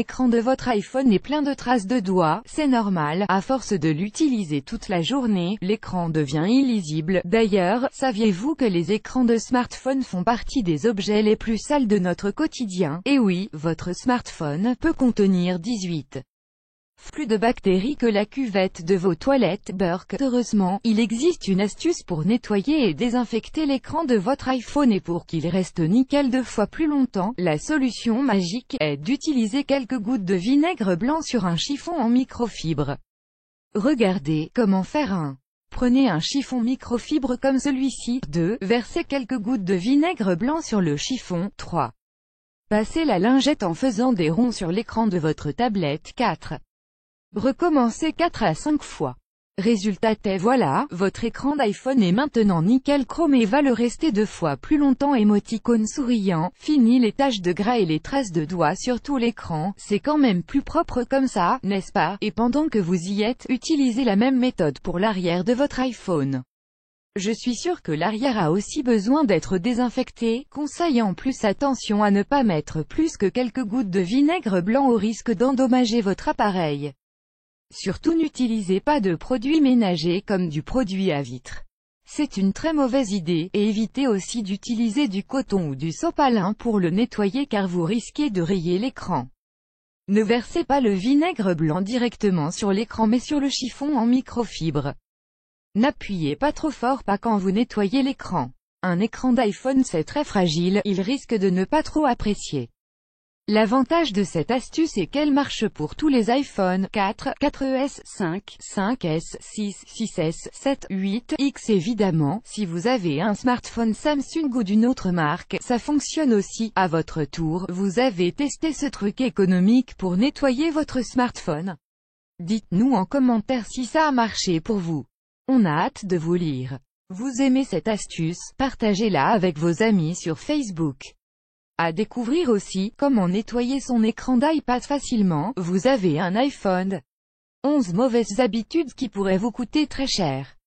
l'écran de votre iPhone est plein de traces de doigts, c'est normal, à force de l'utiliser toute la journée, l'écran devient illisible. D'ailleurs, saviez-vous que les écrans de smartphone font partie des objets les plus sales de notre quotidien? Et oui, votre smartphone peut contenir 18 plus de bactéries que la cuvette de vos toilettes. Burk. Heureusement, il existe une astuce pour nettoyer et désinfecter l'écran de votre iPhone et pour qu'il reste nickel 2 fois plus longtemps. La solution magique est d'utiliser quelques gouttes de vinaigre blanc sur un chiffon en microfibre. Regardez comment faire un. Prenez un chiffon microfibre comme celui-ci. 2. Versez quelques gouttes de vinaigre blanc sur le chiffon. 3. Passez la lingette en faisant des ronds sur l'écran de votre tablette. 4. Recommencez 4 à 5 fois. Résultat est voilà, votre écran d'iPhone est maintenant nickel chrome et va le rester 2 fois plus longtemps. Émoticône souriant. Fini les taches de gras et les traces de doigts sur tout l'écran, c'est quand même plus propre comme ça, n'est-ce pas? Et pendant que vous y êtes, utilisez la même méthode pour l'arrière de votre iPhone. Je suis sûr que l'arrière a aussi besoin d'être désinfecté. Conseil en plus, attention à ne pas mettre plus que quelques gouttes de vinaigre blanc au risque d'endommager votre appareil. Surtout n'utilisez pas de produits ménagers comme du produit à vitre. C'est une très mauvaise idée, et évitez aussi d'utiliser du coton ou du sopalin pour le nettoyer car vous risquez de rayer l'écran. Ne versez pas le vinaigre blanc directement sur l'écran mais sur le chiffon en microfibre. N'appuyez pas trop fort pas quand vous nettoyez l'écran. Un écran d'iPhone c'est très fragile, il risque de ne pas trop apprécier. L'avantage de cette astuce est qu'elle marche pour tous les iPhone 4, 4S, 5, 5S, 6, 6S, 7, 8X évidemment. Si vous avez un smartphone Samsung ou d'une autre marque, ça fonctionne aussi. À votre tour, vous avez testé ce truc économique pour nettoyer votre smartphone? Dites-nous en commentaire si ça a marché pour vous. On a hâte de vous lire. Vous aimez cette astuce? Partagez-la avec vos amis sur Facebook. À découvrir aussi, comment nettoyer son écran d'iPad facilement. Vous avez un iPhone. 11 mauvaises habitudes qui pourraient vous coûter très cher.